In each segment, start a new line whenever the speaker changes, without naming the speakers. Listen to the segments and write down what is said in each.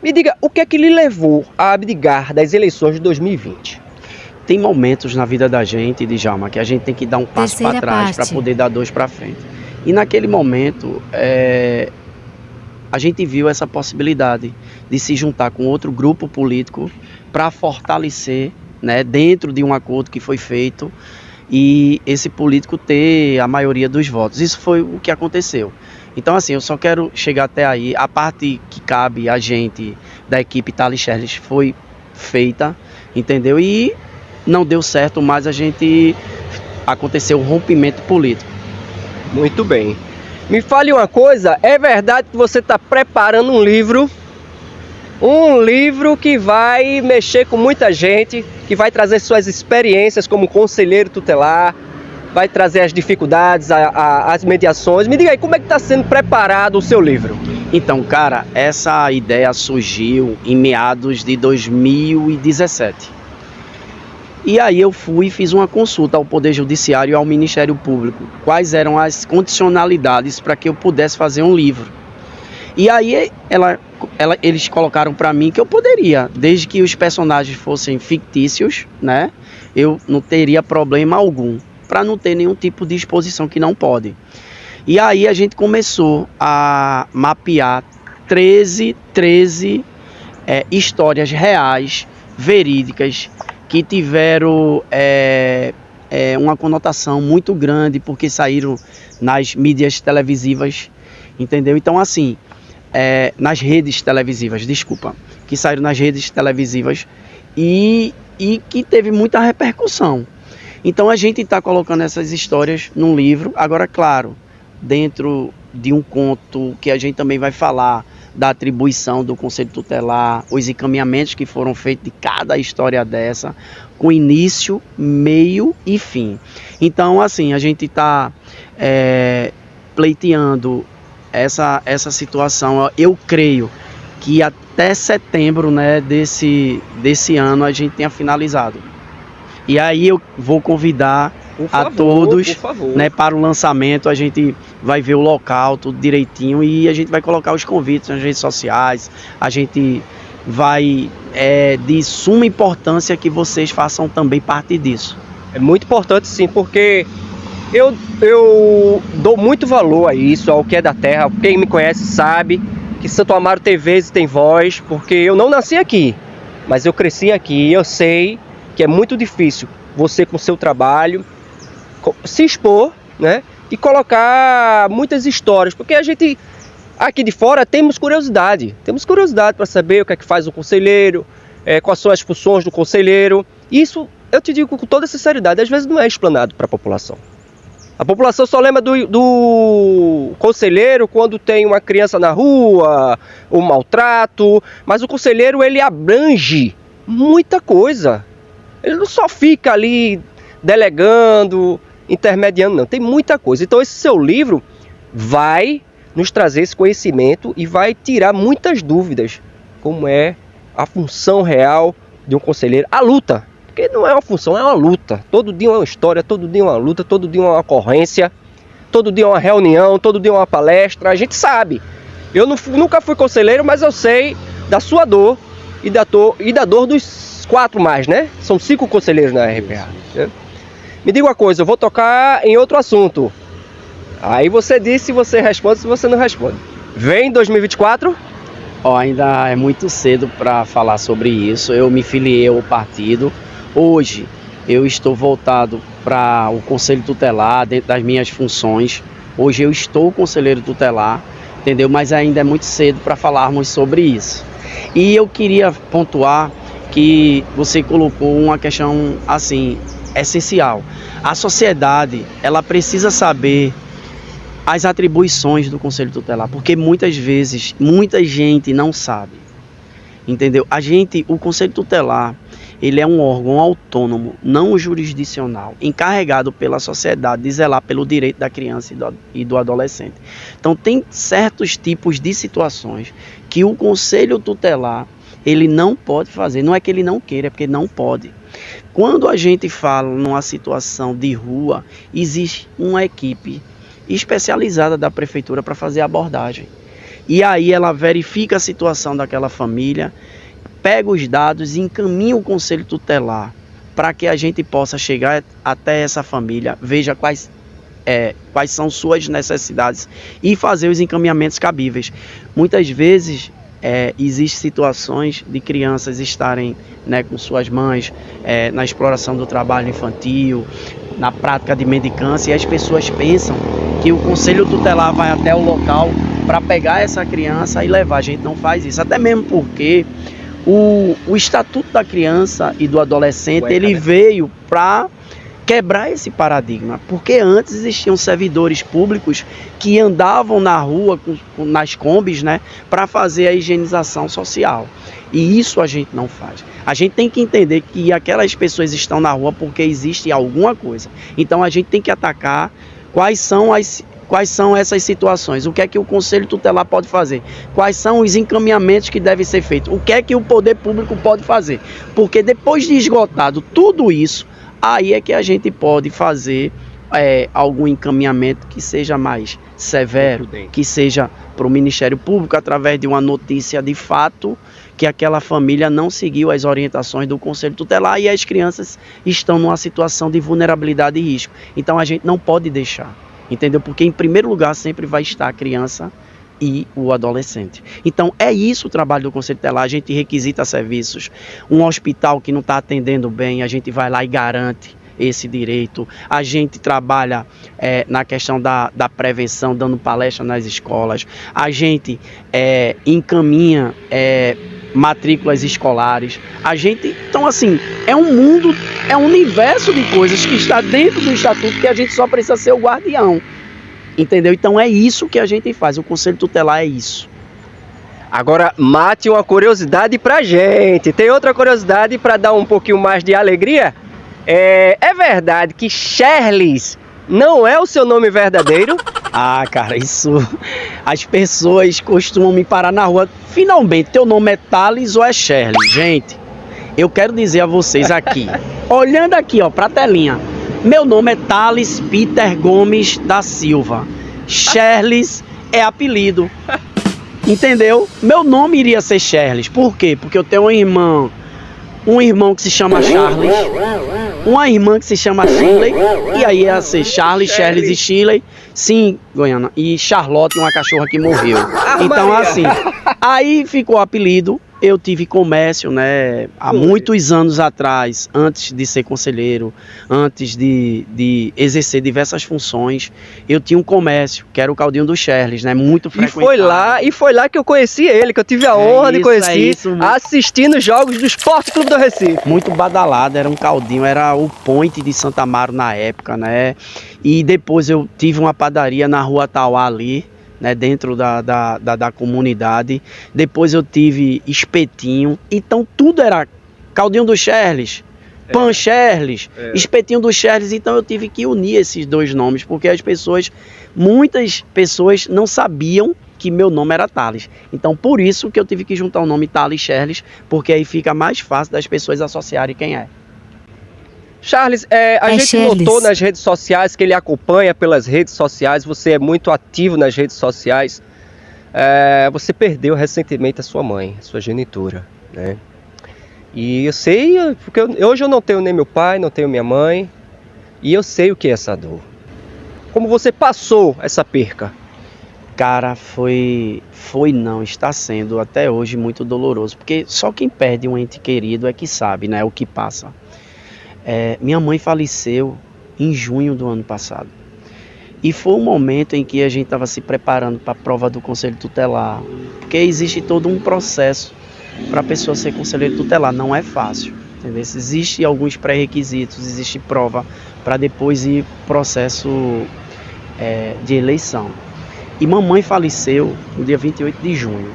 Me diga, o que é que lhe levou a abdicar das eleições de 2020?
Tem momentos na vida da gente, Djalma, que a gente tem que dar um passo para trás para poder dar dois para frente. E naquele momento, a gente viu essa possibilidade de se juntar com outro grupo político para fortalecer, né, dentro de um acordo que foi feito, e esse político ter a maioria dos votos. Isso foi o que aconteceu. Então, assim, eu só quero chegar até aí. A parte que cabe a gente da equipe Thales Charles foi feita, entendeu? E não deu certo, mas aconteceu um rompimento político.
Muito bem. Me fale uma coisa, é verdade que você está preparando um livro que vai mexer com muita gente, que vai trazer suas experiências como conselheiro tutelar, vai trazer as dificuldades, as mediações. Me diga aí, como é que está sendo preparado o seu livro?
Então, cara, essa ideia surgiu em meados de 2017. E aí eu fui e fiz uma consulta ao Poder Judiciário e ao Ministério Público. Quais eram as condicionalidades para que eu pudesse fazer um livro. E aí eles colocaram para mim que eu poderia, desde que os personagens fossem fictícios, né? Eu não teria problema algum, para não ter nenhum tipo de exposição que não pode. E aí a gente começou a mapear 13 histórias reais, verídicas, que tiveram uma conotação muito grande, porque saíram nas mídias televisivas, entendeu? Então, assim, nas redes televisivas, que saíram nas redes televisivas e que teve muita repercussão. Então, a gente está colocando essas histórias num livro. Agora, claro, dentro de um conto que a gente também vai falar da atribuição do Conselho Tutelar, os encaminhamentos que foram feitos de cada história dessa, com início, meio e fim. Então, assim, a gente está pleiteando essa situação. Eu creio que até setembro, né, desse ano a gente tenha finalizado. E aí eu vou convidar a todos, né, para o lançamento. A gente vai ver o local, tudo direitinho, e a gente vai colocar os convites nas redes sociais. A gente vai, de suma importância que vocês façam também parte disso.
É muito importante, sim, porque eu dou muito valor a isso, ao que é da terra. Quem me conhece sabe que Santo Amaro tem vez e tem voz, porque eu não nasci aqui, mas eu cresci aqui. E eu sei que é muito difícil você, com seu trabalho, se expor, né, e colocar muitas histórias, porque a gente aqui de fora temos curiosidade para saber o que é que faz um conselheiro, quais são as funções do conselheiro. Isso eu te digo com toda sinceridade, às vezes não é explanado para a população. A população só lembra do conselheiro quando tem uma criança na rua, um maltrato, mas o conselheiro, ele abrange muita coisa. Ele não só fica ali delegando, intermediando, não. Tem muita coisa. Então esse seu livro vai nos trazer esse conhecimento e vai tirar muitas dúvidas, como é a função real de um conselheiro. A luta, porque não é uma função, é uma luta. Todo dia é uma história, todo dia é uma luta, todo dia é uma ocorrência, todo dia é uma reunião, todo dia é uma palestra. A gente sabe. Eu nunca fui conselheiro, mas eu sei da sua dor e da dor dos 4 mais, né? São 5 conselheiros na RPA. Né? Me diga uma coisa, eu vou tocar em outro assunto. Aí você diz se você responde, se você não responde. Vem 2024?
Ainda é muito cedo para falar sobre isso. Eu me filiei ao partido. Hoje eu estou voltado para o Conselho Tutelar, dentro das minhas funções. Hoje eu estou conselheiro tutelar, entendeu? Mas ainda é muito cedo para falarmos sobre isso. E eu queria pontuar que você colocou uma questão assim essencial. A sociedade, ela precisa saber as atribuições do Conselho Tutelar, porque muitas vezes muita gente não sabe, entendeu? O Conselho Tutelar, ele é um órgão autônomo, não jurisdicional, encarregado pela sociedade de zelar pelo direito da criança e do adolescente. Então tem certos tipos de situações que o Conselho Tutelar ele não pode fazer. Não é que ele não queira, é porque não pode. Quando a gente fala numa situação de rua, existe uma equipe especializada da prefeitura para fazer a abordagem. E aí ela verifica a situação daquela família, pega os dados e encaminha o conselho tutelar para que a gente possa chegar até essa família, veja quais são suas necessidades e fazer os encaminhamentos cabíveis. Muitas vezes existem situações de crianças estarem, né, com suas mães na exploração do trabalho infantil, na prática de mendicância, e as pessoas pensam que o conselho tutelar vai até o local para pegar essa criança e levar. A gente não faz isso, até mesmo porque o Estatuto da Criança e do Adolescente ele veio para quebrar esse paradigma, porque antes existiam servidores públicos que andavam na rua nas combis, né, para fazer a higienização social, e isso a gente não faz. A gente tem que entender que aquelas pessoas estão na rua porque existe alguma coisa, então a gente tem que atacar quais são essas situações, o que é que o Conselho Tutelar pode fazer, quais são os encaminhamentos que devem ser feitos, o que é que o poder público pode fazer, porque depois de esgotado tudo isso, aí é que a gente pode fazer algum encaminhamento que seja mais severo, que seja para o Ministério Público, através de uma notícia de fato que aquela família não seguiu as orientações do Conselho Tutelar e as crianças estão numa situação de vulnerabilidade e risco. Então a gente não pode deixar, entendeu? Porque em primeiro lugar sempre vai estar a criança e o adolescente. Então é isso o trabalho do Conselho Tutelar. A gente requisita serviços. Um hospital que não está atendendo bem, a gente vai lá e garante esse direito. A gente trabalha na questão da prevenção, dando palestra nas escolas. A gente encaminha matrículas escolares. Então assim, é um mundo, é um universo de coisas que está dentro do Estatuto que a gente só precisa ser o guardião. Entendeu? Então é isso que a gente faz, o Conselho Tutelar é isso.
Agora, mate uma curiosidade pra gente. Tem outra curiosidade para dar um pouquinho mais de alegria? É verdade que Sherlis não é o seu nome verdadeiro?
Ah, cara, isso... As pessoas costumam me parar na rua. Finalmente, teu nome é Thales ou é Sherlis? Gente, eu quero dizer a vocês aqui, olhando aqui, ó, pra telinha. Meu nome é Thales Peter Gomes da Silva. Sherlis é apelido. Entendeu? Meu nome iria ser Sherlis. Por quê? Porque eu tenho um irmão que se chama Charles, uma irmã que se chama Shirley, e aí ia ser Charles, Sherlis e Shirley. Sim, Goiânia. E Charlotte, uma cachorra que morreu. Então, assim, aí ficou o apelido. Eu tive comércio, né, há muitos anos atrás, antes de ser conselheiro, antes de exercer diversas funções, eu tinha um comércio, que era o Caldinho do Sherlis, né, muito frequentado.
E foi lá que eu conheci ele, que eu tive a honra de conhecer, assistindo jogos do Esporte Clube do Recife.
Muito badalado, era um caldinho, era o point de Santa Amaro na época, né, e depois eu tive uma padaria na Rua Tauá ali, né, dentro da comunidade. Depois eu tive espetinho. Então tudo era Caldinho do Sherlis, Pan Sherlis, espetinho do Sherlis. Então eu tive que unir esses dois nomes, porque muitas pessoas não sabiam que meu nome era Thales. Então por isso que eu tive que juntar o nome Thales Sherlis, porque aí fica mais fácil das pessoas associarem quem é.
Charles, a gente notou nas redes sociais que ele acompanha pelas redes sociais, você é muito ativo nas redes sociais. Você perdeu recentemente a sua mãe, a sua genitora, né? E eu sei, porque hoje eu não tenho nem meu pai, não tenho minha mãe, e eu sei o que é essa dor. Como você passou essa perca?
Cara, não, está sendo até hoje muito doloroso, porque só quem perde um ente querido é que sabe, né, o que passa. Minha mãe faleceu em junho do ano passado. E foi um momento em que a gente estava se preparando para a prova do Conselho Tutelar. Porque existe todo um processo para a pessoa ser conselheiro tutelar. Não é fácil. Entendeu? Existem alguns pré-requisitos, existe prova para depois ir processo de eleição. E mamãe faleceu no dia 28 de junho.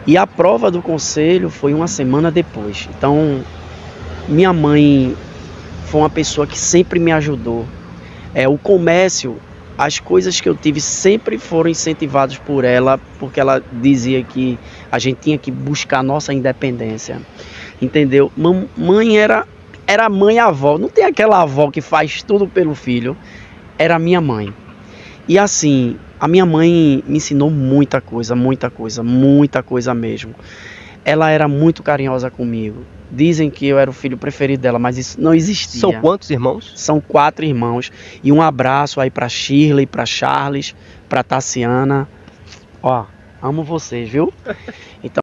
E a prova do conselho foi uma semana depois. Então, minha mãe foi uma pessoa que sempre me ajudou. O comércio, as coisas que eu tive sempre foram incentivadas por ela, porque ela dizia que a gente tinha que buscar a nossa independência. Entendeu? Mãe era mãe e avó. Não tem aquela avó que faz tudo pelo filho. Era minha mãe. E assim, A minha mãe me ensinou muita coisa, muita coisa, muita coisa mesmo. Ela era muito carinhosa comigo. Dizem que eu era o filho preferido dela, mas isso não existia.
São quantos irmãos?
São 4 irmãos. E um abraço aí pra Shirley, pra Charles, pra Tassiana. Ó, amo vocês, viu? Então